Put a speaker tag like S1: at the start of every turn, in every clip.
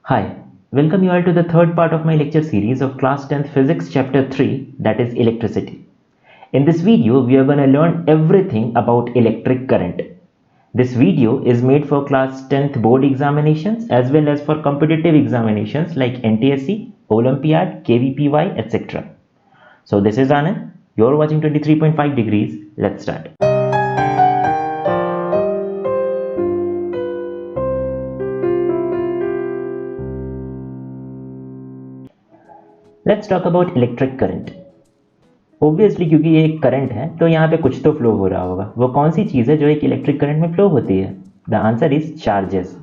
S1: Hi, welcome you all to the third part of my lecture series of class 10th physics chapter 3, that is electricity. In this video, we are going to learn everything about electric current. This video is made for class 10th board examinations as well as for competitive examinations like NTSC, Olympiad, KVPY, etc. So this is Anand. You're watching 23.5 degrees. Let's start. Let's talk about electric current. Obviously क्योंकि ये एक current है तो यहाँ पे कुछ तो flow हो रहा होगा. वो कौन सी चीज़ है जो एक इलेक्ट्रिक करंट में फ्लो होती है? The answer is charges.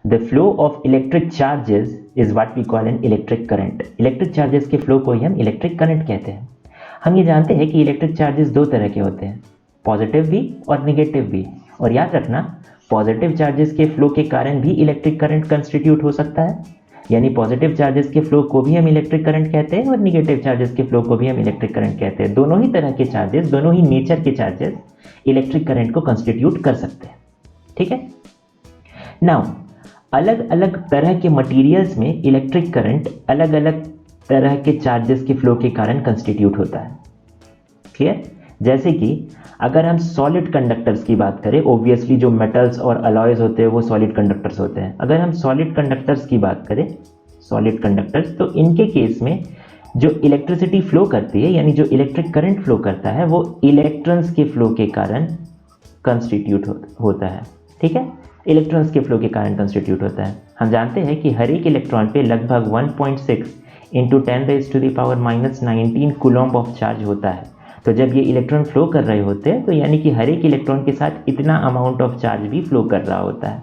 S1: The flow of electric charges is what we call an electric current. Electric charges के फ्लो को ही हम इलेक्ट्रिक करंट कहते हैं. हम ये जानते हैं कि इलेक्ट्रिक चार्जेस दो तरह के होते हैं, पॉजिटिव भी और निगेटिव भी. और याद रखना, पॉजिटिव चार्जेस के फ्लो के कारण भी इलेक्ट्रिक करंट कंस्टिट्यूट हो सकता है, यानी पॉजिटिव चार्जेस के फ्लो को भी हम इलेक्ट्रिक करंट कहते हैं और निगेटिव चार्जेस के फ्लो को भी हम इलेक्ट्रिक करंट कहते हैं. दोनों ही तरह के चार्जेस, दोनों ही नेचर के चार्जेस इलेक्ट्रिक करंट को कंस्टिट्यूट कर सकते हैं. ठीक है. नाउ अलग अलग तरह के मटेरियल्स में इलेक्ट्रिक करंट अलग अलग तरह के चार्जेस के फ्लो के कारण कंस्टिट्यूट होता है. क्लियर? जैसे कि अगर हम सॉलिड कंडक्टर्स की बात करें, ओब्वियसली जो मेटल्स और अलॉयज होते हैं वो सॉलिड कंडक्टर्स होते हैं. अगर हम सॉलिड कंडक्टर्स की बात करें, सॉलिड कंडक्टर्स, तो इनके केस में जो इलेक्ट्रिसिटी फ्लो करती है, यानी जो इलेक्ट्रिक करंट फ्लो करता है, वो इलेक्ट्रॉन्स के फ्लो के कारण कंस्टिट्यूट होता है. ठीक है, इलेक्ट्रॉन्स के फ्लो के कारण कंस्टिट्यूट होता है. हम जानते हैं कि हर एक इलेक्ट्रॉन पे लगभग 1.6 इंटू 10⁻⁻⁹ कूलम्ब ऑफ चार्ज होता है. तो जब ये इलेक्ट्रॉन फ्लो कर रहे होते हैं तो यानी कि हर एक इलेक्ट्रॉन के साथ इतना अमाउंट ऑफ चार्ज भी फ्लो कर रहा होता है.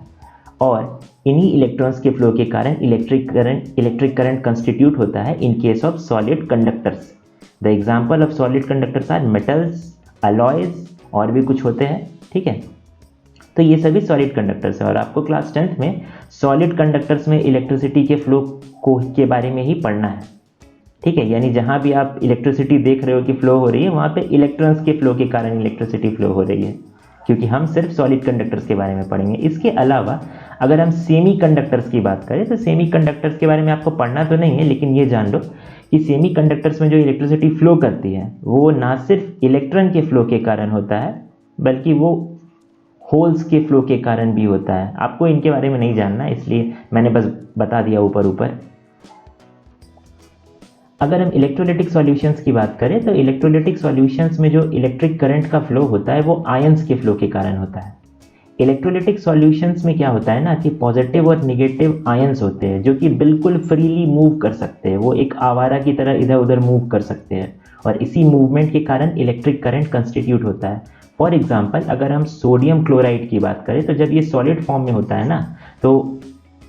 S1: और इन्हीं इलेक्ट्रॉन्स के फ्लो के कारण इलेक्ट्रिक करंट कंस्टिट्यूट होता है in case of solid conductors. The example of solid conductors are metals, alloys और भी कुछ होते हैं. ठीक है, तो ये सभी सॉलिड कंडक्टर्स है और आपको क्लास 10th में सॉलिड कंडक्टर्स में इलेक्ट्रिसिटी के फ्लो के बारे में ही पढ़ना है. ठीक है, यानी जहां भी आप इलेक्ट्रिसिटी देख रहे हो कि फ्लो हो रही है, वहां पे इलेक्ट्रॉन्स के फ्लो के कारण इलेक्ट्रिसिटी फ्लो हो रही है, क्योंकि हम सिर्फ सॉलिड कंडक्टर्स के बारे में पढ़ेंगे. इसके अलावा अगर हम सेमी कंडक्टर्स की बात करें तो सेमी कंडक्टर्स के बारे में आपको पढ़ना तो नहीं है, लेकिन ये जान लो कि सेमी कंडक्टर्स में जो इलेक्ट्रिसिटी फ्लो करती है वो ना सिर्फ इलेक्ट्रॉन के फ्लो के कारण होता है, बल्कि वो होल्स के फ्लो के कारण भी होता है. आपको इनके बारे में नहीं जानना, इसलिए मैंने बस बता दिया ऊपर ऊपर. अगर हम इलेक्ट्रोलिटिक सॉल्यूशंस की बात करें तो इलेक्ट्रोलिटिक सॉल्यूशंस में जो इलेक्ट्रिक करंट का फ्लो होता है वो आयंस के फ्लो के कारण होता है. इलेक्ट्रोलिटिक सॉल्यूशंस में क्या होता है ना कि पॉजिटिव और निगेटिव आयंस होते हैं जो कि बिल्कुल फ्रीली मूव कर सकते हैं. वो एक आवारा की तरह इधर उधर मूव कर सकते हैं और इसी मूवमेंट के कारण इलेक्ट्रिक करंट कंस्टिट्यूट होता है. फॉर एग्जाम्पल, अगर हम सोडियम क्लोराइड की बात करें तो जब ये सॉलिड फॉर्म में होता है ना, तो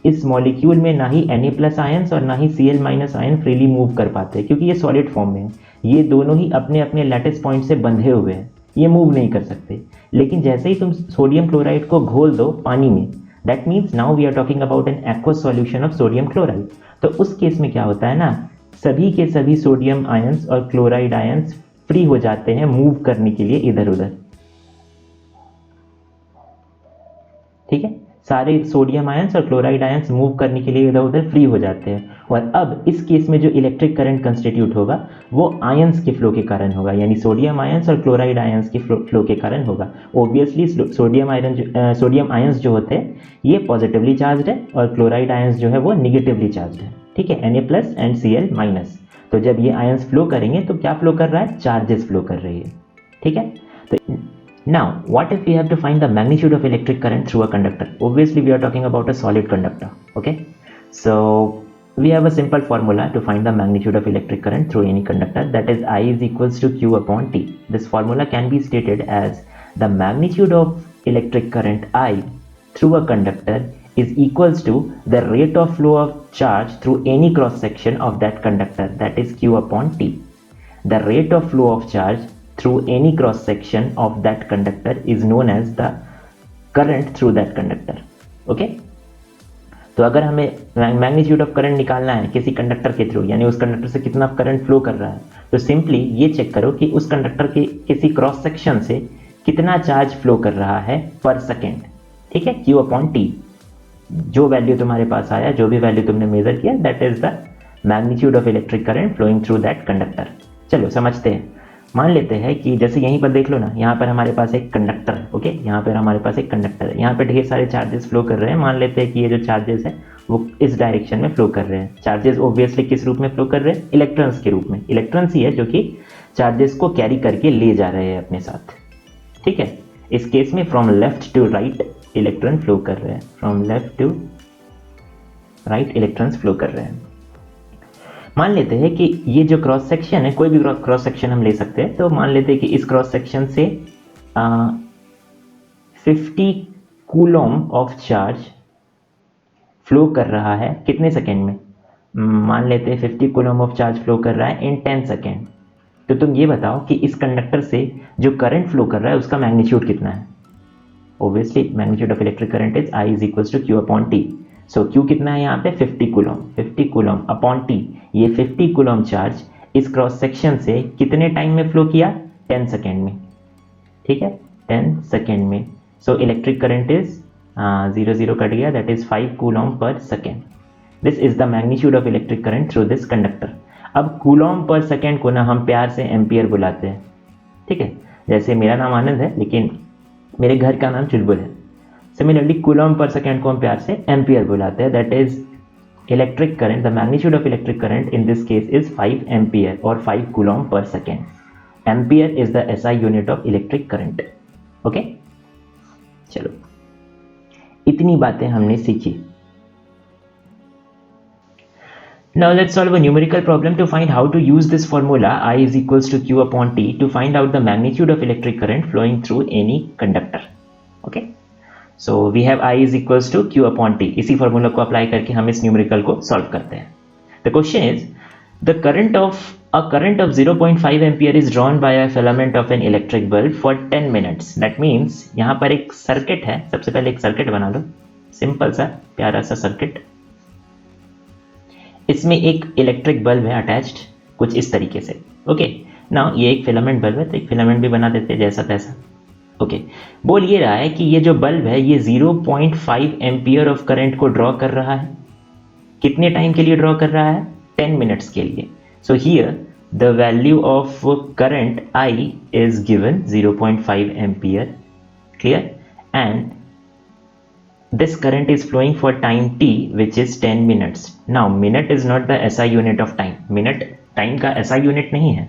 S1: इस मॉलिक्यूल में ना ही Na+ आयंस और ना ही Cl- आयन फ्रीली मूव कर पाते हैं, क्योंकि ये सॉलिड फॉर्म में है. ये दोनों ही अपने अपने लैटिस पॉइंट से बंधे हुए हैं, ये मूव नहीं कर सकते. लेकिन जैसे ही तुम सोडियम क्लोराइड को घोल दो पानी में, that means now we are talking about an aqueous solution of sodium chloride. तो उस केस में क्या होता है ना, सभी के सभी सोडियम आयंस और क्लोराइड आयंस फ्री हो जाते हैं मूव करने के लिए इधर उधर. ठीक है, सारे सोडियम आयंस और क्लोराइड आयंस मूव करने के लिए इधर उधर फ्री हो जाते हैं. और अब इस केस में जो इलेक्ट्रिक करंट कंस्टिट्यूट होगा वो आयंस के फ्लो के कारण होगा, यानी सोडियम आयंस और क्लोराइड आयंस के फ्लो के कारण होगा. ऑब्वियसली सोडियम आयंस जो होते हैं ये पॉजिटिवली चार्ज्ड है और क्लोराइड आयंस जो है वो निगेटिवली चार्ज्ड है. ठीक है, Na+ एंड Cl-. तो जब ये आयंस फ्लो करेंगे तो क्या फ्लो कर रहा है? चार्जेस फ्लो कर रही है. ठीक है, तो now what if we have to find the magnitude of electric current through a conductor? Obviously we are talking about a solid conductor. Okay, so we have a simple formula to find the magnitude of electric current through any conductor, that is I is equals to Q upon T. This formula can be stated as the magnitude of electric current I through a conductor is equals to the rate of flow of charge through any cross section of that conductor, that is Q upon T. The rate of flow of charge through any cross section of that conductor is known as the current through that conductor. Okay, तो अगर हमें magnitude of current निकालना है किसी conductor के through, यानी उस conductor से कितना करंट फ्लो कर रहा है, तो सिंपली ये चेक करो कि उस कंडक्टर के किसी क्रॉस सेक्शन से कितना चार्ज फ्लो कर रहा है पर सेकेंड. ठीक है, Q upon T. जो वैल्यू तुम्हारे पास आया, जो भी वैल्यू तुमने मेजर किया, that is the magnitude of electric current flowing through that conductor. चलो समझते हैं। मान लेते हैं कि जैसे यहीं पर देख लो ना, यहाँ पर हमारे पास एक कंडक्टर है, ओके, यहाँ पर हमारे पास एक कंडक्टर है, यहाँ पर ढेर सारे चार्जेस फ्लो कर रहे हैं। मान लेते हैं कि ये जो चार्जेस है वो इस डायरेक्शन में फ्लो कर रहे हैं। चार्जेस ऑब्वियसली किस रूप में फ्लो कर रहे हैं? इलेक्ट्रॉन्स के रूप में। इलेक्ट्रॉन्स ही है जो कि चार्जेस को कैरी करके ले जा रहे हैं अपने साथ, ठीक है। इस केस में from left to right electron flow कर रहे हैं, from left to right electrons flow कर रहे हैं। मान लेते हैं कि ये जो क्रॉस सेक्शन है, कोई भी क्रॉस सेक्शन हम ले सकते हैं, तो मान लेते हैं कि इस क्रॉस सेक्शन से 50 कूलम ऑफ चार्ज फ्लो कर रहा है कितने सेकेंड में? मान लेते हैं 50 कूलम ऑफ चार्ज फ्लो कर रहा है इन 10 सेकेंड। तो तुम ये बताओ कि इस कंडक्टर से जो करंट फ्लो कर रहा है उसका मैग्नीट्यूड कितना है? Obviously magnitude of electric current is I is equals to Q upon T। So Q कितना है यहाँ पे? 50 कूलम, 50 कूलम अपॉन T। ये 50 कूलम चार्ज इस क्रॉस सेक्शन से कितने टाइम में फ्लो किया? 10 सेकेंड में, ठीक है, 10 सेकेंड में। So electric current is 0 0 cut गया, that is 5 coulomb per second. This is the magnitude of electric current through this conductor. अब कूलम पर सेकेंड को ना हम प्यार से एम्पियर बुलाते हैं, ठीक है। जैसे मेरा नाम आनंद है लेकिन मेरे घर का नाम चुलबुल है। सिमिलरली कूलम पर सेकेंड को हम प्यार से एम्पियर बुलाते हैं। That is electric current, the magnitude of electric current in this case is 5 ampere और 5 coulomb per second. Ampere is the SI unit of electric current, okay. चलो इतनी बातें हमने सीखी। Now let's solve a numerical problem to find how to use this formula I is equals to Q upon T to find out the magnitude of electric current flowing through any conductor. Okay, so we have I is equals to Q upon T. इसी formula को apply करके हम इस numerical को solve करते हैं। The question is the current of 0.5 ampere is drawn by a filament of an electric bulb for 10 minutes. That means यहाँ पर एक सर्किट है। सबसे पहले एक सर्किट बना लो, सिंपल सा प्यारा सा सर्किट। इसमें एक इलेक्ट्रिक बल्ब है अटैच्ड, कुछ इस तरीके से, ओके। नाउ ये एक फिलामेंट बल्ब है, तो एक फिलामेंट भी बना देते हैं जैसा तैसा, ओके। बोल ये रहा है कि ये जो बल्ब है ये 0.5 एम्पियर ऑफ करंट को ड्रॉ कर रहा है। कितने टाइम के लिए ड्रॉ कर रहा है? 10 मिनट्स के लिए। So here the value of current I is given 0.5 ampere, clear, and this current is flowing for time t which is 10 minutes. Now minute is not the SI unit of time. minute time का SI unit नहीं है।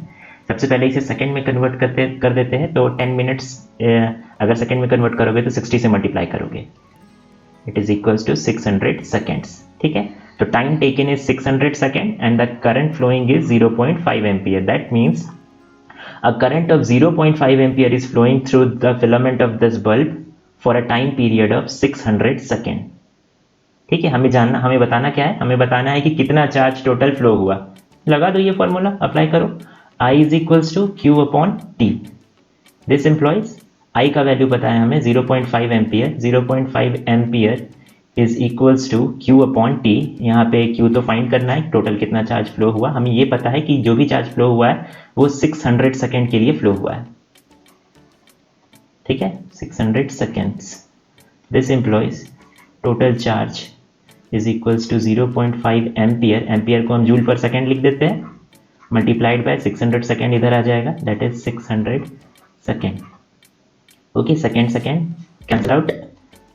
S1: सबसे पहले इसे second में convert कर देते हैं। तो 10 मिनट्स अगर सेकंड में कन्वर्ट करोगे तो 60 से मल्टीप्लाई करोगे, it is equals to 600 seconds, ठीक है। तो time taken is 600 second and the current flowing is 0.5 ampere. That means a current of 0.5 ampere is flowing through the filament of this bulb for a time period of 600 second, ठीक है। हमें बताना क्या है? हमें बताना है कि कितना चार्ज टोटल फ्लो हुआ। लगा दो ये फॉर्मूला, अप्लाई करो। I is equals to Q upon T। This implies I का वैल्यू पता है हमें 0.5 ampere. 0.5 ampere is equals to Q upon T। यहाँ पे Q तो फाइंड करना है, टोटल कितना चार्ज फ्लो हुआ। हमें ये पता है कि जो भी चार्ज फ्लो हुआ है वो 600 सेकेंड के लिए फ्लो हुआ है, ठीक है, 600 seconds. This implies total charge is equals to 0.5 ampere. Ampere को हम जूल पर सेकेंड लिख देते हैं, मल्टीप्लाइड बाय 600 सेकेंड इधर आ जाएगा, that is 600 second, okay. Second cancel out,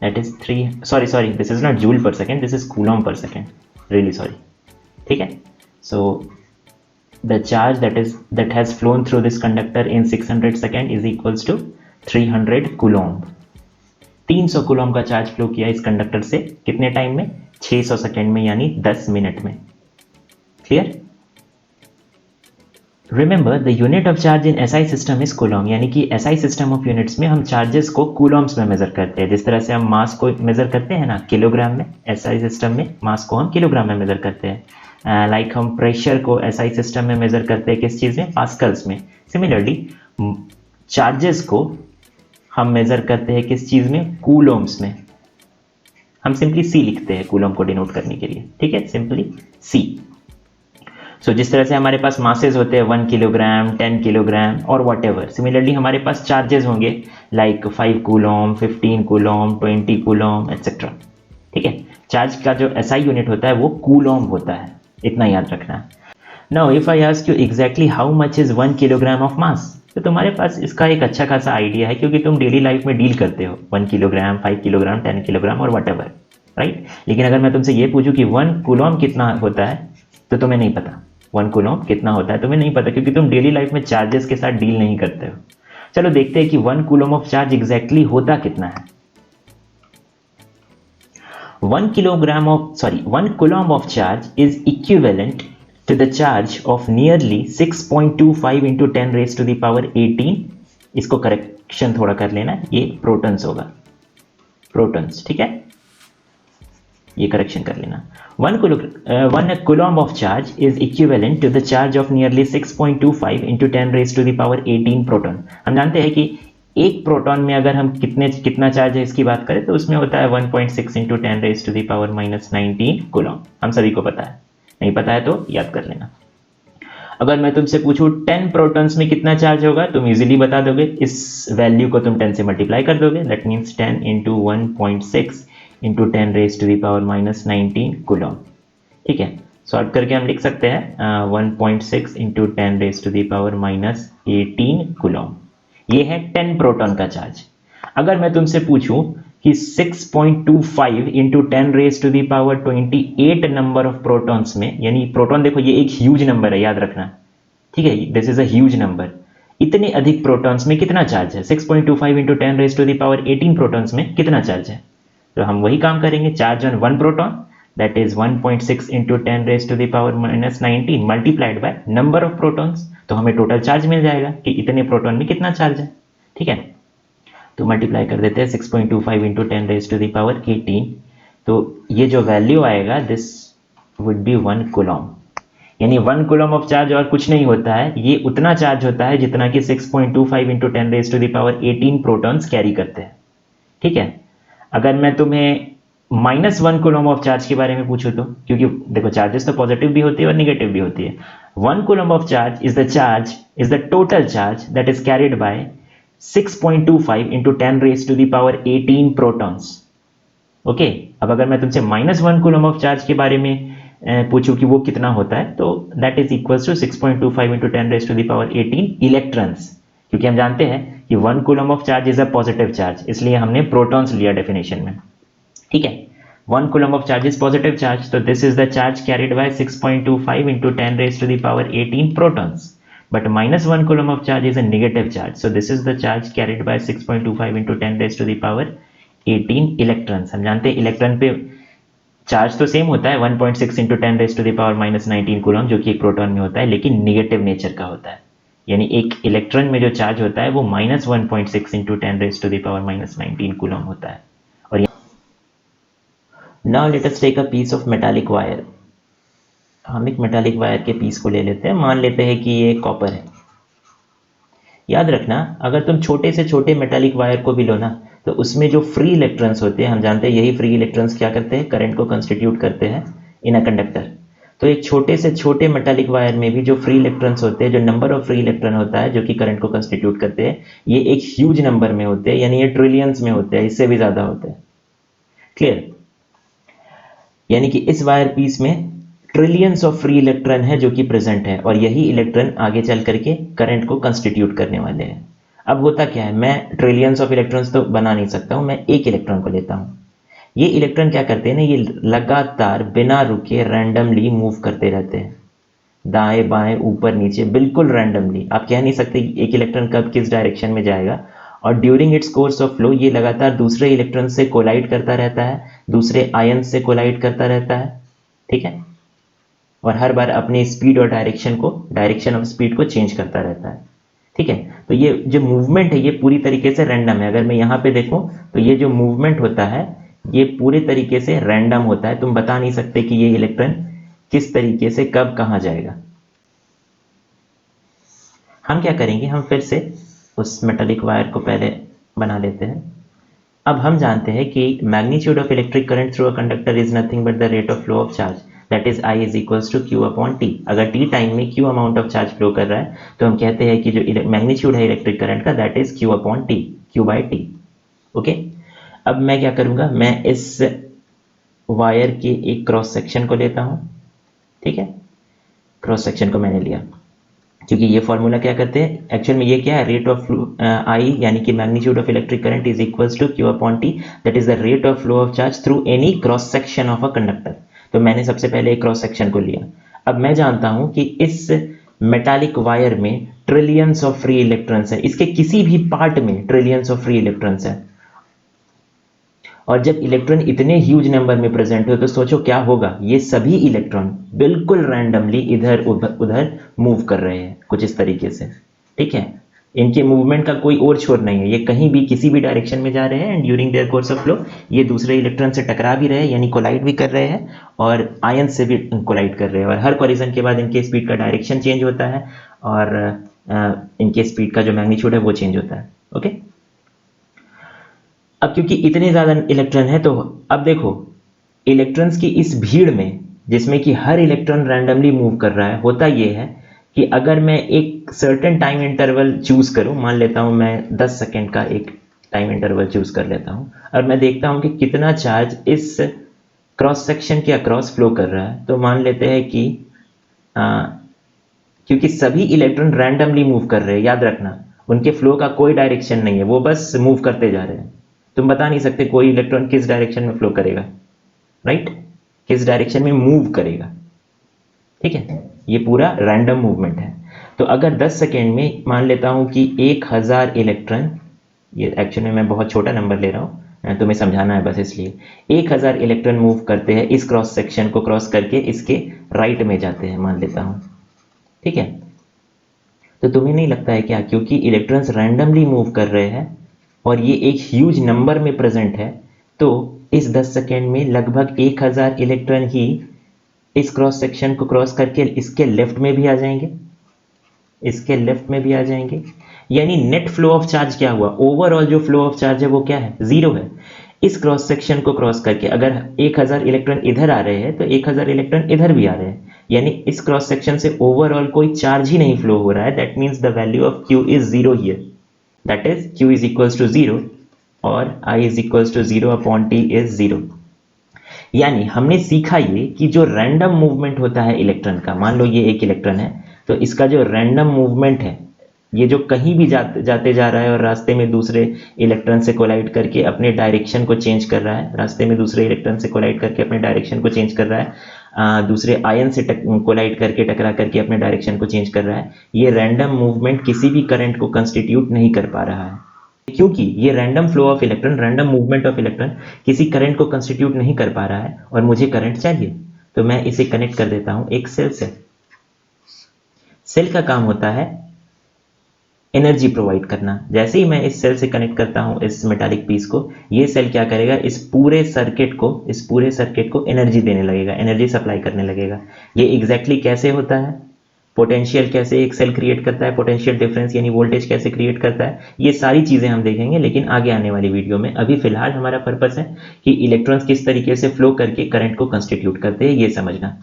S1: that is 3, sorry this is not joule पर second, this is coulomb per second, really sorry, ठीक है। So the charge that has flown through this conductor in 600 seconds is equals to 300 coulomb. 300 coulomb का charge flow किया इस conductor से कितने time में? 600 second में, यानी 10 मिनट में, clear. Remember the unit of charge in SI system is coulomb, यानी कि SI सिस्टम ऑफ यूनिट्स में हम चार्जेस को कूलम्स में मेजर करते हैं। जिस तरह से हम मास को मेजर करते हैं ना किलोग्राम में, SI सिस्टम में मास को हम किलोग्राम में मेजर करते हैं। लाइक हम प्रेशर को SI सिस्टम में मेजर करते हैं किस चीज़ में? पास्कल्स में। सिमिलरली चार्जेस को हम मेजर करते हैं किस चीज में? कूलम्स में। हम सिंपली C लिखते हैं कूलम को डिनोट करने के लिए, ठीक है, सिंपली C। सो जिस तरह से हमारे पास मासेस होते हैं 1 किलोग्राम, 10 किलोग्राम और वॉट एवर, सिमिलरली हमारे पास चार्जेस होंगे like 5 coulomb, 15 coulomb, 20 coulomb etcetera, ठीक है। चार्ज का जो एसआई यूनिट होता है वो कूलॉम होता है, इतना याद रखना। Now if I ask you exactly how much is 1 kilogram of mass, तो तुम्हारे पास इसका एक अच्छा खासा आइडिया है क्योंकि तुम डेली लाइफ में डील करते हो 1 किलोग्राम, 5 किलोग्राम, 10 किलोग्राम और वट, राइट। लेकिन अगर मैं तुमसे ये पूछूं कि 1 कूलॉम कितना होता है तो तुम्हें नहीं पता। 1 कूलॉम कितना होता है तुम्हें नहीं पता क्योंकि तुम डेली लाइफ में चार्जेस के साथ डील नहीं करते हो। चलो देखते हैं कि 1 कूलॉम ऑफ चार्ज एग्जैक्टली होता कितना है। 1 coulomb of charge is equivalent to the charge of nearly 6.25 into 10 raised to the power 18। इसको करेक्शन थोड़ा कर लेना, ये प्रोटॉन्स होगा, प्रोटॉन्स, ठीक है, ये करेक्शन कर लेना। 1 coulomb of charge is equivalent to the charge of nearly 6.25 into 10 raised to the power 18 proton. हम जानते हैं कि एक प्रोटॉन में अगर हम कितना चार्ज है इसकी बात करें तो उसमें होता है 1.6 into 10 raised to the power -19 Coulomb. हम सभी को पता है, नहीं पता है तो याद कर लेना। अगर मैं तुमसे पूछूं 10 प्रोटॉन्स में कितना चार्ज होगा, तुम इजीली बता दोगे, इस वैल्यू को तुम 10 से मल्टीप्लाई कर दोगे, that means 10 into 1.6 into 10 raise to the power -19 coulomb. ठीक है, सॉल्व करके हम लिख सकते हैं 1.6 into 10 raise to the power -18 coulomb. ये है 10 प्रोटॉन का चार्ज। अगर मैं तुमसे पूछूं कि 6.25 into 10 raise to the power 28 number of protons में, यानी प्रोटॉन देखो ये एक ह्यूज नंबर है, याद रखना, ठीक है, this is a huge number. इतने अधिक प्रोटॉन्स में कितना चार्ज है? 6.25 into 10 raise to the power 18 protons में कितना चार्ज है? तो हम वही काम करेंगे, charge on 1 proton that is 1.6 into 10 raise to the power -19 multiplied by number of protons, तो हमें टोटल चार्ज मिल जाएगा कि इतने प्रोटॉन में कितना चार्ज है। ठीक है, तो मल्टीप्लाई कर देते हैं 6.25 into 10 raise to the power 18, तो ये जो वैल्यू आएगा दिस वुड बी 1 कूलॉम। यानी 1 कूलॉम ऑफ चार्ज और कुछ नहीं होता है, ये उतना चार्ज होता है जितना कि 6.25 into 10 raise to the power 18 protons carry करते हैं। ठीक है, अगर मैं तुम्हें -1 कूलॉम ऑफ चार्ज के बारे में पूछूं तो, क्योंकि देखो चार्जेस तो पॉजिटिव भी होती है और निगेटिव भी होती है। 1 coulomb of charge is the total charge that is carried by 6.25 into 10 raised to the power 18 protons। Okay, अब अगर मैं तुमसे -1 कूलॉम ऑफ चार्ज के बारे में पूछूं कि वो कितना होता है, तो that is equals to 6.25 into 10 raised to the power 18 electrons, क्योंकि हम जानते हैं कि 1 coulomb of charge is a positive charge, इसलिए हमने प्रोटॉन्स लिया डेफिनेशन में। ठीक है, 1 coulomb of charge is positive charge, तो this is the charge carried by 6.25 into 10 raised to the power 18 protons। But -1 coulomb of charge is a negative charge, so this is the charge carried by 6.25 into 10 raised to the power 18 electrons। हम जानते हैं electron पे charge तो same होता है 1.6 into 10 raised to the power -19 Coulomb, जो कि एक प्रोटॉन में होता है, लेकिन निगेटिव नेचर का होता है। यानी एक इलेक्ट्रॉन में जो चार्ज होता है वो -1.6 into 10 raised to the power -19 Coulomb होता है। और now let us take a piece of metallic wire। हम एक मेटालिक वायर के पीस को ले लेते हैं, मान लेते हैं कि ये कॉपर है। याद रखना, अगर तुम छोटे से छोटे मेटालिक वायर को भी लो ना, तो उसमें जो फ्री इलेक्ट्रॉन्स होते हैं, हम जानते हैं यही फ्री इलेक्ट्रॉन्स क्या करते हैं, करंट को कंस्टिट्यूट करते हैं इन अ कंडक्टर। तो एक छोटे से छोटे मेटालिक वायर में भी जो फ्री इलेक्ट्रॉन्स होते हैं, जो नंबर ऑफ फ्री इलेक्ट्रॉन होता है जो कि करंट को कंस्टिट्यूट करते हैं, ये एक ह्यूज नंबर में होते हैं, यानी ये ट्रिलियंस में होते हैं, इससे भी ज्यादा होते हैं। क्लियर? यानी कि इस वायर पीस में ट्रिलियंस ऑफ फ्री इलेक्ट्रॉन है जो कि प्रेजेंट है, और यही इलेक्ट्रॉन आगे चल करके करंट को कंस्टिट्यूट करने वाले हैं। अब होता क्या है, मैं ट्रिलियंस ऑफ इलेक्ट्रॉन्स तो बना नहीं सकता हूं, मैं एक इलेक्ट्रॉन को लेता हूं। ये इलेक्ट्रॉन क्या करते हैं ना, ये लगातार बिना रुके रैंडमली मूव करते रहते हैं, दाएं बाएं ऊपर नीचे, बिल्कुल रैंडमली। आप कह नहीं सकते एक इलेक्ट्रॉन कब किस डायरेक्शन में जाएगा, और during its course of flow ये लगातार दूसरे इलेक्ट्रॉन से कोलाइड करता रहता है, दूसरे आयन से कोलाइड करता रहता है। ठीक है, और हर बार अपनी स्पीड और डायरेक्शन ऑफ स्पीड को चेंज करता रहता है। ठीक है, तो ये जो मूवमेंट है ये पूरी तरीके से रैंडम है। अगर मैं यहाँ पे देखूं तो ये जो मूवमेंट होता है ये पूरे तरीके से रैंडम होता है, तुम बता नहीं सकते कि ये इलेक्ट्रॉन किस तरीके से कब कहाँ जाएगा। हम क्या करेंगे, हम फिर से उस मेटालिक वायर को पहले बना लेते हैं। अब हम जानते हैं कि magnitude of electric current through a conductor is nothing but the rate of flow of charge, that is I is equals to Q upon T। अगर T टाइम में Q amount of charge flow कर रहा है तो हम कहते हैं कि जो मैग्नीट्यूड है इलेक्ट्रिक करंट का that is Q upon T, Q by T। Okay, अब मैं क्या करूंगा, मैं इस वायर के एक क्रॉस सेक्शन को लेता हूँ, ठीक है, क्रॉस सेक्शन को मैंने लिया, क्योंकि ये फॉर्मूला क्या करते हैं एक्चुअल में, ये क्या है, रेट ऑफ आई यानी कि magnitude of electric current is equals to Q upon T, that is the rate of flow of charge through any cross section of a conductor. तो मैंने सबसे पहले एक क्रॉस सेक्शन को लिया। अब मैं जानता हूं कि इस मेटालिक वायर में ट्रिलियंस ऑफ फ्री इलेक्ट्रॉन्स है, इसके किसी भी पार्ट में ट्रिलियंस ऑफ फ्री इलेक्ट्रॉन्स है, और जब इलेक्ट्रॉन इतने ह्यूज नंबर में प्रेजेंट हो तो सोचो क्या होगा, ये सभी इलेक्ट्रॉन बिल्कुल रैंडमली इधर उधर मूव कर रहे हैं कुछ इस तरीके से, ठीक है। इनके मूवमेंट का कोई और छोर नहीं है, ये कहीं भी किसी भी डायरेक्शन में जा रहे हैं, and during their course of flow ये दूसरे इलेक्ट्रॉन से टकरा भी रहे हैं, यानी कोलाइड भी कर रहे हैं, और आयन से भी कोलाइड कर रहे हैं, और हर कोलिजन के बाद इनके स्पीड का डायरेक्शन चेंज होता है, और इनके स्पीड का जो मैग्नीट्यूड है वो चेंज होता है, ओके। अब क्योंकि इतने ज़्यादा इलेक्ट्रॉन है, तो अब देखो इलेक्ट्रॉन्स की इस भीड़ में, जिसमें कि हर इलेक्ट्रॉन रैंडमली मूव कर रहा है, होता ये है कि अगर मैं एक सर्टेन टाइम इंटरवल चूज करूं, मान लेता हूं मैं 10 सेकेंड का एक टाइम इंटरवल चूज कर लेता हूं, और मैं देखता हूं कि कितना चार्ज इस क्रॉस सेक्शन के अक्रॉस फ्लो कर रहा है, तो मान लेते हैं कि क्योंकि सभी इलेक्ट्रॉन रैंडमली मूव कर रहे हैं, याद रखना उनके फ्लो का कोई डायरेक्शन नहीं है, वो बस मूव करते जा रहे हैं। तुम बता नहीं सकते कोई इलेक्ट्रॉन किस डायरेक्शन में फ्लो करेगा, राइट, किस डायरेक्शन में मूव करेगा, ठीक है, ये पूरा रैंडम मूवमेंट है। तो अगर 10 सेकेंड में मान लेता हूं कि 1000 इलेक्ट्रॉन, ये एक्चुअली में मैं बहुत छोटा नंबर ले रहा हूं, तुम्हें समझाना है बस इसलिए, 1000 इलेक्ट्रॉन मूव करते हैं इस क्रॉस सेक्शन को क्रॉस करके इसके राइट में जाते हैं, मान लेता हूं, ठीक है। तो तुम्हें नहीं लगता है क्या, क्योंकि इलेक्ट्रॉन्स रैंडमली मूव कर रहे हैं और ये एक ह्यूज नंबर में प्रेजेंट है, तो इस 10 सेकेंड में लगभग 1000 इलेक्ट्रॉन ही इस क्रॉस सेक्शन को क्रॉस करके इसके लेफ्ट में भी आ जाएंगे, इसके लेफ्ट में भी आ जाएंगे, यानी नेट फ्लो ऑफ चार्ज क्या हुआ, ओवरऑल जो फ्लो ऑफ चार्ज है वो क्या है, 0 है। इस क्रॉस सेक्शन को क्रॉस करके अगर 1000 इलेक्ट्रॉन इधर आ रहे हैं तो 1000 इलेक्ट्रॉन इधर भी आ रहे हैं, यानी इस क्रॉस सेक्शन से ओवरऑल कोई चार्ज ही नहीं फ्लो हो रहा है। That means the value of Q is 0 here, that is Q is equals to 0 और I is equals to 0 upon T is 0। यानी हमने सीखा ये कि जो रैंडम मूवमेंट होता है इलेक्ट्रॉन का, मान लो ये एक इलेक्ट्रॉन है, तो इसका जो रैंडम मूवमेंट है, ये जो कहीं भी जाते जा रहा है और रास्ते में दूसरे इलेक्ट्रॉन से कोलाइड करके अपने डायरेक्शन को चेंज कर रहा है, रास्ते में दूसरे इलेक्ट्रॉन से कोलाइड करके अपने डायरेक्शन को चेंज कर रहा है, दूसरे आयन से कोलाइड करके टकरा करके अपने डायरेक्शन को चेंज कर रहा है, ये रैंडम मूवमेंट किसी भी करंट को कंस्टिट्यूट नहीं कर पा रहा है, क्योंकि ये random flow of electron, random movement of electron किसी करंट को कंस्टिट्यूट नहीं कर पा रहा है, और मुझे करंट चाहिए, तो मैं इसे कनेक्ट कर देता हूं एक सेल से। सेल का काम होता है एनर्जी प्रोवाइड करना। जैसे ही मैं इस सेल से कनेक्ट करता हूं इस मेटालिक पीस को, ये सेल क्या करेगा, इस पूरे सर्किट को एनर्जी देने लगेगा, एनर्जी सप्लाई करने लगेगा। ये एग्जैक्टली कैसे होता है, पोटेंशियल कैसे एक सेल क्रिएट करता है, पोटेंशियल डिफरेंस यानी वोल्टेज कैसे क्रिएट करता है, ये सारी चीजें हम देखेंगे लेकिन आगे आने वाली वीडियो में। अभी फिलहाल हमारा पर्पस है कि इलेक्ट्रॉन्स किस तरीके से फ्लो करके करंट को कंस्टिट्यूट करते हैं, ये समझना।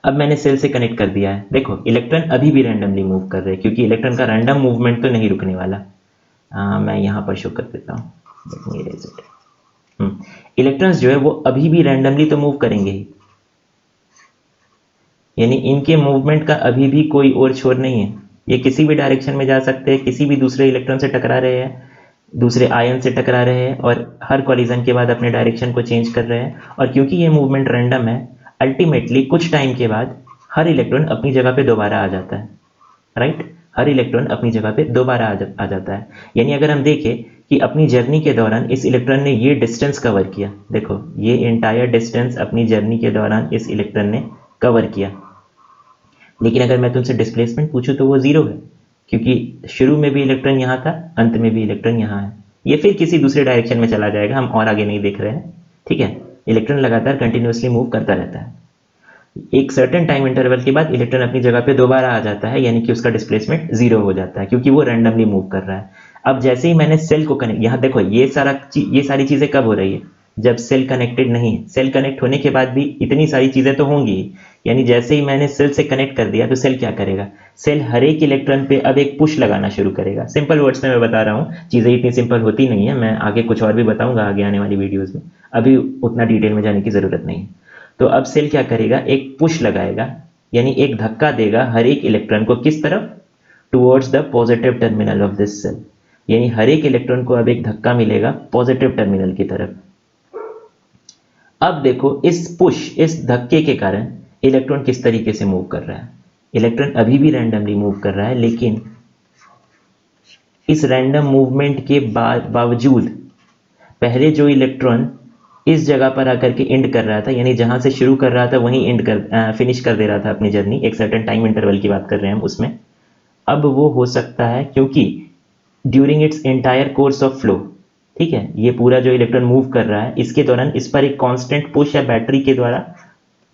S1: अब मैंने सेल से कनेक्ट कर दिया है, देखो इलेक्ट्रॉन अभी भी रैंडमली मूव कर रहे हैं, क्योंकि इलेक्ट्रॉन का रैंडम मूवमेंट तो नहीं रुकने वाला। मैं यहां पर शो कर देता हूं, इलेक्ट्रॉन्स जो है वो अभी भी रैंडमली तो मूव करेंगे ही, यानी इनके मूवमेंट का अभी भी कोई और छोर नहीं है, ये किसी भी डायरेक्शन में जा सकते हैं, किसी भी दूसरे इलेक्ट्रॉन से टकरा रहे हैं, दूसरे आयन से टकरा रहे हैं, और हर कोलिजन के बाद अपने डायरेक्शन को चेंज कर रहे हैं। और क्योंकि ये मूवमेंट रैंडम है, अल्टीमेटली कुछ टाइम के बाद हर इलेक्ट्रॉन अपनी जगह पे दोबारा आ जाता है, राइट, हर इलेक्ट्रॉन अपनी जगह पे दोबारा आ जाता है। यानी अगर हम देखें कि अपनी जर्नी के दौरान इस इलेक्ट्रॉन ने ये डिस्टेंस कवर किया, देखो ये एंटायर डिस्टेंस अपनी जर्नी के दौरान इस इलेक्ट्रॉन ने कवर किया, लेकिन अगर मैं तुमसे डिस्प्लेसमेंट पूछूं तो वो 0 है, क्योंकि शुरू में भी इलेक्ट्रॉन यहाँ था, अंत में भी इलेक्ट्रॉन यहाँ है। ये फिर किसी दूसरे डायरेक्शन में चला जाएगा, हम और आगे नहीं देख रहे हैं, ठीक है। इलेक्ट्रॉन लगातार कंटिन्यूसली मूव करता रहता है, एक सर्टेन टाइम इंटरवल के बाद इलेक्ट्रॉन अपनी जगह पे दोबारा आ जाता है, यानी कि उसका डिस्प्लेसमेंट 0 हो जाता है, क्योंकि वो रैंडमली मूव कर रहा है। अब जैसे ही मैंने सेल को कनेक्ट, यहाँ देखो ये सारी चीजें कब हो रही है, जब सेल कनेक्टेड नहीं है। सेल कनेक्ट होने के बाद भी इतनी सारी चीजें तो होंगी, यानी जैसे ही मैंने सेल से कनेक्ट कर दिया तो सेल क्या करेगा, सेल हर एक इलेक्ट्रॉन पे अब एक पुश लगाना शुरू करेगा। सिंपल वर्ड्स में मैं बता रहा हूँ, चीज़ें इतनी सिंपल होती नहीं है, मैं आगे कुछ और भी बताऊंगा आगे आने वाली वीडियोज़ में, अभी उतना डिटेल में जाने की ज़रूरत नहीं है। तो अब सेल क्या करेगा, एक पुश लगाएगा, यानी एक धक्का देगा हर एक इलेक्ट्रॉन को, किस तरफ, towards the positive terminal of this cell, यानी हर एक इलेक्ट्रॉन को अब एक धक्का मिलेगा पॉजिटिव टर्मिनल की तरफ। अब देखो इस पुश, इस धक्के के कारण इलेक्ट्रॉन किस तरीके से मूव कर रहा है। इलेक्ट्रॉन अभी भी रैंडमली मूव कर रहा है, लेकिन इस रैंडम मूवमेंट के बावजूद पहले जो इलेक्ट्रॉन इस जगह पर आकर के एंड कर रहा था, यानी जहां से शुरू कर रहा था वहीं एंड कर फिनिश कर दे रहा था अपनी जर्नी, एक सर्टेन टाइम इंटरवल की बात कर रहे हैं हम उसमें, अब वो हो सकता है क्योंकि during its entire course of flow, ठीक है, ये पूरा जो इलेक्ट्रॉन मूव कर रहा है इसके दौरान इस पर एक कांस्टेंट पुश है बैटरी के द्वारा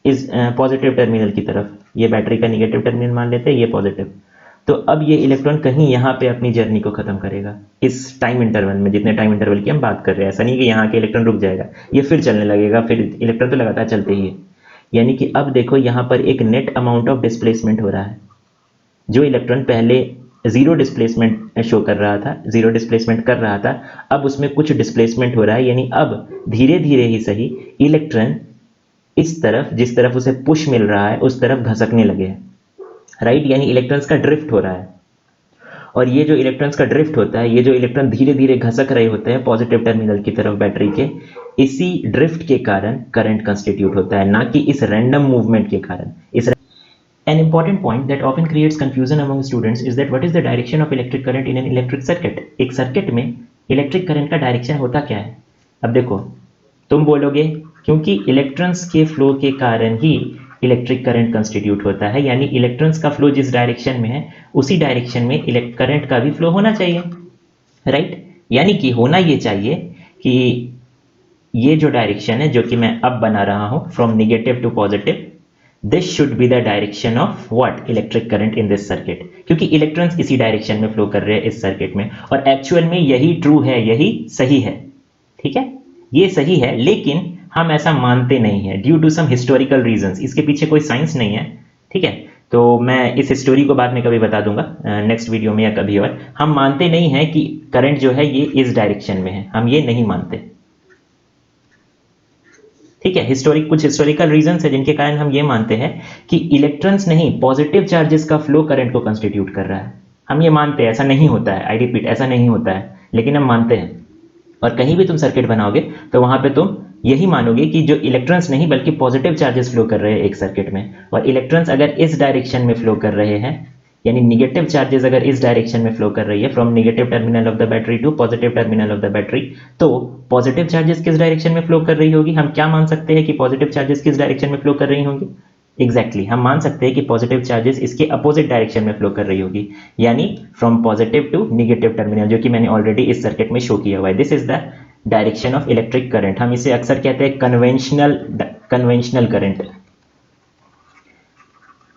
S1: इस पॉजिटिव टर्मिनल की तरफ, ये बैटरी का निगेटिव टर्मिनल मान लेते हैं, ये पॉजिटिव। तो अब ये इलेक्ट्रॉन कहीं यहाँ पे अपनी जर्नी को खत्म करेगा इस टाइम इंटरवल में, जितने टाइम इंटरवल की हम बात कर रहे हैं। ऐसा नहीं कि यहाँ के इलेक्ट्रॉन रुक जाएगा, ये फिर चलने लगेगा, फिर इलेक्ट्रॉन तो लगातार चलते ही है। यानी कि अब देखो यहाँ पर एक नेट अमाउंट ऑफ डिस्प्लेसमेंट हो रहा है। जो इलेक्ट्रॉन पहले जीरो डिस्प्लेसमेंट शो कर रहा था, जीरो डिस्प्लेसमेंट कर रहा था, अब उसमें कुछ डिस्प्लेसमेंट हो रहा है, यानी अब धीरे धीरे ही सही इलेक्ट्रॉन इस तरफ, जिस तरफ उसे पुश मिल रहा है उस तरफ घसकने लगे हैं, राइट, यानी इलेक्ट्रॉन्स का ड्रिफ्ट हो रहा है। और ये जो इलेक्ट्रॉन्स का ड्रिफ्ट होता है, ये जो इलेक्ट्रॉन धीरे धीरे घसक रहे होते हैं पॉजिटिव टर्मिनल की तरफ बैटरी के, इसी ड्रिफ्ट के कारण करंट कंस्टिट्यूट होता है, ना कि इस रैंडम मूवमेंट के कारण। इस An important point that often creates confusion among students is that what is the direction of electric current in an electric circuit? एक सर्किट में इलेक्ट्रिक करंट का डायरेक्शन होता क्या है। अब देखो तुम बोलोगे क्योंकि इलेक्ट्रॉन्स के फ्लो के कारण ही इलेक्ट्रिक करंट कंस्टिट्यूट होता है, यानी इलेक्ट्रॉन्स का फ्लो जिस डायरेक्शन में है उसी डायरेक्शन में करंट का भी फ्लो होना चाहिए, राइट। यानी कि होना ये चाहिए कि ये जो डायरेक्शन है जो कि मैं अब बना रहा हूं from negative to positive, this should be the direction of what, electric current in this circuit, क्योंकि इलेक्ट्रॉन्स इसी डायरेक्शन में फ्लो कर रहे हैं इस सर्किट में, और एक्चुअल में यही ट्रू है, यही सही है, ठीक है, ये सही है, लेकिन हम ऐसा मानते नहीं है due to some historical reasons. इसके पीछे कोई साइंस नहीं है, ठीक है, तो मैं इस स्टोरी को बाद में कभी बता दूंगा नेक्स्ट वीडियो में या कभी और। हम मानते नहीं है कि करंट जो है ये इस डायरेक्शन में है, हम ये नहीं मानते, ठीक है। कुछ हिस्टोरिकल रीजंस है जिनके कारण हम ये मानते हैं कि इलेक्ट्रॉन्स नहीं, पॉजिटिव चार्जेस का फ्लो करंट को कंस्टिट्यूट कर रहा है। हम ये मानते हैं, ऐसा नहीं होता है, आई रिपीट, ऐसा नहीं होता है, लेकिन हम मानते हैं। और कहीं भी तुम सर्किट बनाओगे तो वहां पे तुम यही मानोगे कि जो इलेक्ट्रॉन्स नहीं बल्कि पॉजिटिव चार्जेस फ्लो कर रहे हैं एक सर्किट में, और इलेक्ट्रॉन्स अगर इस डायरेक्शन में फ्लो कर रहे हैं, यानी निगेटिव चार्जेस अगर इस डायरेक्शन में फ्लो कर रही है from negative terminal of the battery to positive terminal of the battery, तो पॉजिटिव चार्जेस किस डायरेक्शन में फ्लो कर रही होगी। हम क्या मान सकते हैं कि पॉजिटिव चार्जेस किस डायरेक्शन में फ्लो कर रही होंगी, एग्जैक्टली हम मान सकते हैं कि पॉजिटिव चार्जेस इसके अपोजिट डायरेक्शन में फ्लो कर रही होगी, यानी from positive to negative terminal, जो कि मैंने ऑलरेडी इस सर्किट में शो किया हुआ है। This is the direction of electric current. हम इसे अक्सर कहते हैं कन्वेंशनल करंट।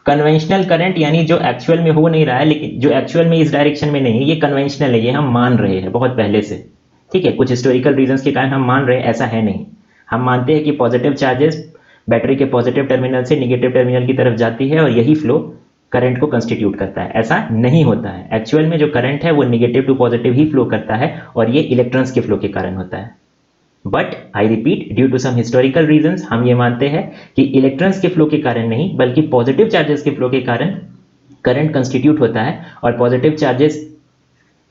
S1: कन्वेंशनल करंट यानी जो एक्चुअल में हो नहीं रहा है, लेकिन जो एक्चुअल में इस डायरेक्शन में नहीं है, ये कन्वेंशनल है, ये हम मान रहे हैं बहुत पहले से, ठीक है। कुछ हिस्टोरिकल रीजंस के कारण हम मान रहे हैं, ऐसा है नहीं। हम मानते हैं कि पॉजिटिव चार्जेस बैटरी के पॉजिटिव टर्मिनल से निगेटिव टर्मिनल की तरफ जाती है और यही फ्लो करंट को कंस्टिट्यूट करता है। ऐसा नहीं होता है, एक्चुअल में जो करंट है वो निगेटिव टू पॉजिटिव ही फ्लो करता है, और ये इलेक्ट्रॉन्स के फ्लो के कारण होता है। But I repeat, due to some historical reasons हम ये मानते हैं कि इलेक्ट्रॉन्स के फ्लो के कारण नहीं बल्कि पॉजिटिव चार्जेस के फ्लो के कारण करंट कंस्टिट्यूट होता है, और पॉजिटिव चार्जेस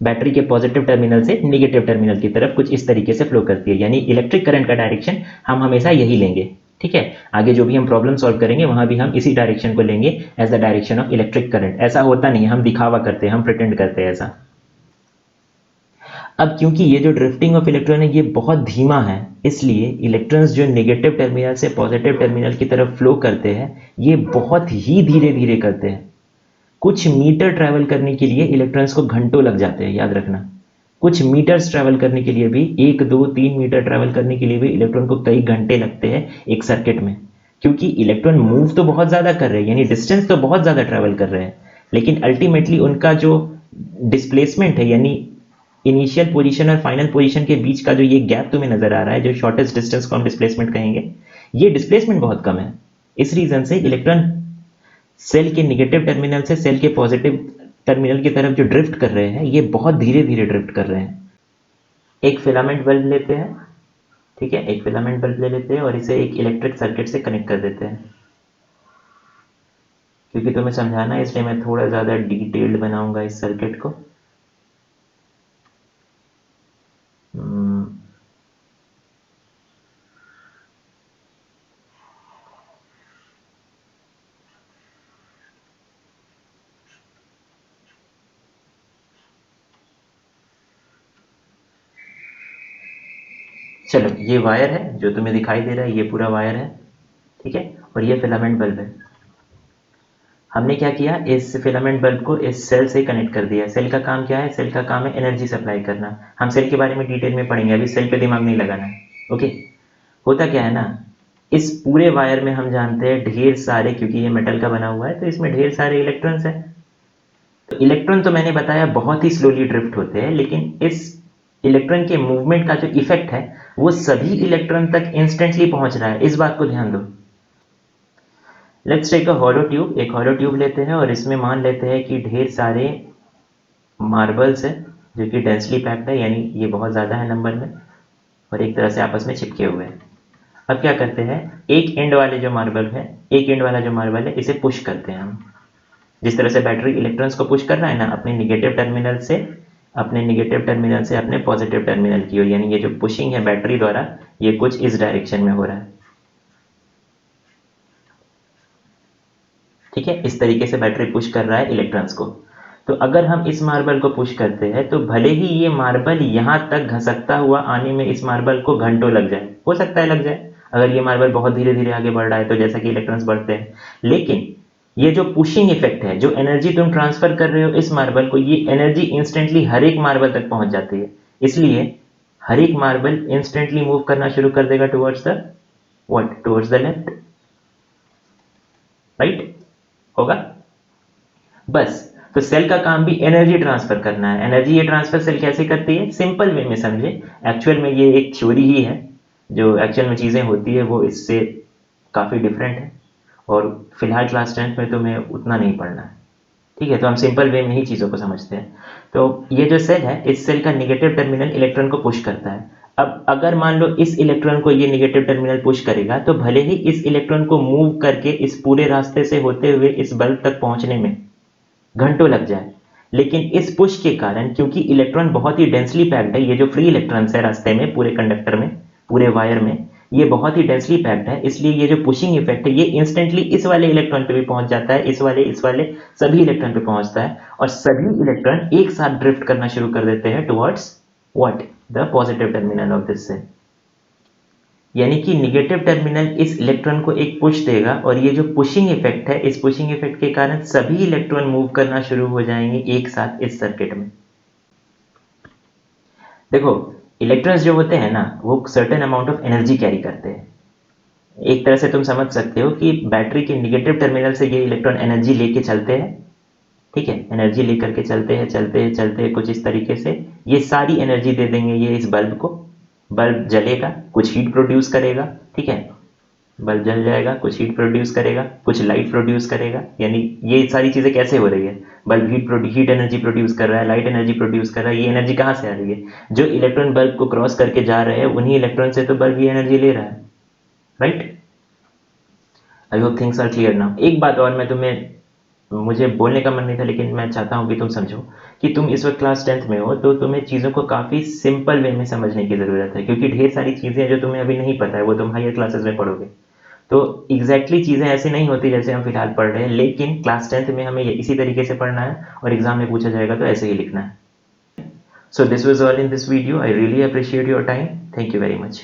S1: बैटरी के पॉजिटिव टर्मिनल से निगेटिव टर्मिनल की तरफ कुछ इस तरीके से फ्लो करती है, यानी इलेक्ट्रिक करंट का डायरेक्शन हम हमेशा यही लेंगे, ठीक है। आगे जो भी हम प्रॉब्लम सॉल्व करेंगे वहां भी हम इसी डायरेक्शन को लेंगे as the direction of electric current. ऐसा होता नहीं, हम दिखावा करते हैं, हम प्रिटेंड करते हैं ऐसा। अब क्योंकि ये जो ड्रिफ्टिंग ऑफ इलेक्ट्रॉन है ये बहुत धीमा है, इसलिए इलेक्ट्रॉन्स जो नेगेटिव टर्मिनल से पॉजिटिव टर्मिनल की तरफ फ्लो करते हैं ये बहुत ही धीरे धीरे करते हैं। कुछ मीटर ट्रैवल करने के लिए इलेक्ट्रॉन्स को घंटों लग जाते हैं, याद रखना। कुछ मीटर्स ट्रैवल करने के लिए भी, 1, 2, 3 मीटर ट्रैवल करने के लिए भी इलेक्ट्रॉन को कई घंटे लगते हैं एक सर्किट में, क्योंकि इलेक्ट्रॉन मूव तो बहुत ज्यादा कर रहे हैं, यानी डिस्टेंस तो बहुत ज्यादा ट्रैवल कर रहे हैं, लेकिन अल्टीमेटली उनका जो डिस्प्लेसमेंट है, यानी इनिशियल पोजीशन और फाइनल पोजीशन के बीच का जो ये गैप तुम्हें नजर आ रहा है, जो शॉर्टेस्ट डिस्टेंस को हम डिस्प्लेसमेंट कहेंगे, ये डिस्प्लेसमेंट बहुत कम है। इस रीजन से इलेक्ट्रॉन सेल के नेगेटिव टर्मिनल से सेल के पॉजिटिव टर्मिनल की तरफ जो ड्रिफ्ट कर रहे हैं, ये बहुत धीरे धीरे ड्रिफ्ट कर रहे हैं। एक फिलामेंट बल्ब लेते हैं, ठीक है, एक फिलामेंट बल्ब ले लेते हैं और इसे एक इलेक्ट्रिक सर्किट से कनेक्ट कर देते हैं। क्योंकि तुम्हें समझाना है इसलिए मैं थोड़ा ज़्यादा डिटेल्ड बनाऊंगा इस सर्किट को। चलो, ये वायर है जो तुम्हें दिखाई दे रहा है, ये पूरा वायर है, ठीक है, और ये फिलामेंट बल्ब है। हमने क्या किया, इस फिलामेंट बल्ब को इस सेल से कनेक्ट कर दिया। सेल का काम क्या है, सेल का काम है एनर्जी सप्लाई करना। हम सेल के बारे में डिटेल में पढ़ेंगे, अभी सेल पे दिमाग नहीं लगाना है, ओके। होता क्या है ना, इस पूरे वायर में हम जानते हैं ढेर सारे, क्योंकि ये मेटल का बना हुआ है तो इसमें ढेर सारे इलेक्ट्रॉन्स हैं। तो इलेक्ट्रॉन तो मैंने बताया बहुत ही स्लोली ड्रिफ्ट होते हैं, लेकिन इस इलेक्ट्रॉन के मूवमेंट का जो इफेक्ट है वो सभी इलेक्ट्रॉन तक इंस्टेंटली पहुंच रहा है, इस बात को ध्यान दो। Let's take a hollow tube. एक हॉलो ट्यूब लेते हैं और इसमें मान लेते हैं कि ढेर सारे मार्बल्स है जो कि डेंसली पैक्ड है, यानी ये बहुत ज़्यादा है नंबर में और एक तरह से आपस में चिपके हुए हैं। अब क्या करते हैं, एक एंड वाले जो मार्बल है, एक एंड वाला जो मार्बल है इसे पुश करते हैं हम। जिस तरह से बैटरी इलेक्ट्रॉन्स को पुश कर रहा है ना, अपने निगेटिव टर्मिनल से अपने पॉजिटिव टर्मिनल की ओर, यानी ये जो पुशिंग है बैटरी द्वारा, ये कुछ इस डायरेक्शन में हो रहा है, ठीक है। इस तरीके से बैटरी पुश कर रहा है इलेक्ट्रॉन्स को। तो अगर हम इस मार्बल को पुश करते हैं तो भले ही ये मार्बल यहां तक घसकता हुआ आने में इस मार्बल को घंटों लग जाए, हो सकता है लग जाए अगर ये मार्बल बहुत धीरे धीरे आगे बढ़ रहा है, तो जैसा कि इलेक्ट्रॉन्स बढ़ते हैं। लेकिन ये जो पुशिंग इफेक्ट है, जो एनर्जी तुम ट्रांसफर कर रहे हो इस मार्बल को, ये एनर्जी इंस्टेंटली हर एक मार्बल तक पहुंच जाती है। इसलिए हर एक मार्बल इंस्टेंटली मूव करना शुरू कर देगा towards the what, towards the left, right, होगा बस। तो सेल का काम भी एनर्जी ट्रांसफर करना है। एनर्जी ये ट्रांसफर सेल कैसे करती है, सिंपल वे में समझे। एक्चुअल में ये एक थ्योरी ही है, जो एक्चुअल में चीजें होती है वो इससे काफी डिफरेंट है, और फिलहाल क्लास 10th में तुम्हें उतना नहीं पढ़ना है, ठीक है। तो हम सिंपल वे में ही चीजों को समझते हैं। तो ये जो सेल है, इस सेल का निगेटिव टर्मिनल इलेक्ट्रॉन को पुश करता है। अब अगर मान लो इस इलेक्ट्रॉन को ये निगेटिव टर्मिनल पुश करेगा, तो भले ही इस इलेक्ट्रॉन को मूव करके इस पूरे रास्ते से होते हुए इस बल्ब तक पहुंचने में घंटों लग जाए, लेकिन इस पुश के कारण, क्योंकि इलेक्ट्रॉन बहुत ही डेंसली पैक्ड है, ये जो फ्री इलेक्ट्रॉन्स है रास्ते में, पूरे कंडक्टर में, पूरे वायर में, ये बहुत ही डेंसली पैक्ड है, इसलिए ये जो पुशिंग इफेक्ट है ये इंस्टेंटली इस वाले इलेक्ट्रॉन पे भी पहुंच जाता है, इस वाले सभी इलेक्ट्रॉन पे पहुंचता है, और सभी इलेक्ट्रॉन एक साथ ड्रिफ्ट करना शुरू कर देते हैं towards what, the positive terminal of this cell. यानी कि निगेटिव टर्मिनल इस इलेक्ट्रॉन को एक पुश देगा, और ये जो पुशिंग इफेक्ट है, इस पुशिंग इफेक्ट के कारण सभी इलेक्ट्रॉन मूव करना शुरू हो जाएंगे एक साथ इस सर्किट में। देखो, इलेक्ट्रॉन्स जो होते हैं ना, वो certain amount of energy carry करते हैं। एक तरह से तुम समझ सकते हो कि बैटरी के निगेटिव टर्मिनल से ये इलेक्ट्रॉन एनर्जी लेके चलते हैं, ठीक है, एनर्जी लेकर के चलते हैं कुछ इस तरीके से। ये सारी एनर्जी दे देंगे ये इस बल्ब को, बल्ब जलेगा, कुछ हीट प्रोड्यूस करेगा, ठीक है, बल्ब जल जाएगा, कुछ हीट प्रोड्यूस करेगा, कुछ लाइट प्रोड्यूस करेगा। यानी ये सारी चीजें कैसे हो रही है, बल्ब हीट एनर्जी प्रोड्यूस कर रहा है, लाइट एनर्जी प्रोड्यूस कर रहा है। ये एनर्जी कहाँ से आ रही है, जो इलेक्ट्रॉन बल्ब को क्रॉस करके जा रहे हैं उन्हीं इलेक्ट्रॉन से तो बल्ब ये एनर्जी ले रहा है, right. I hope things are clear now. एक बात और, मैं तुम्हें, मुझे बोलने का मन नहीं था लेकिन मैं चाहता हूं कि तुम समझो कि तुम इस वक्त क्लास 10th में हो, तो तुम्हें चीज़ों को काफ़ी सिंपल वे में समझने की ज़रूरत है, क्योंकि ढेर सारी चीज़ें जो तुम्हें अभी नहीं पता है वो तुम हायर क्लासेस में पढ़ोगे। तो एग्जैक्टली चीज़ें ऐसी नहीं होती जैसे हम फिलहाल पढ़ रहे हैं, लेकिन क्लास 10th में हमें इसी तरीके से पढ़ना है और एग्जाम में पूछा जाएगा तो ऐसे ही लिखना है। So this was all in this video. I really appreciate your time. Thank you very much.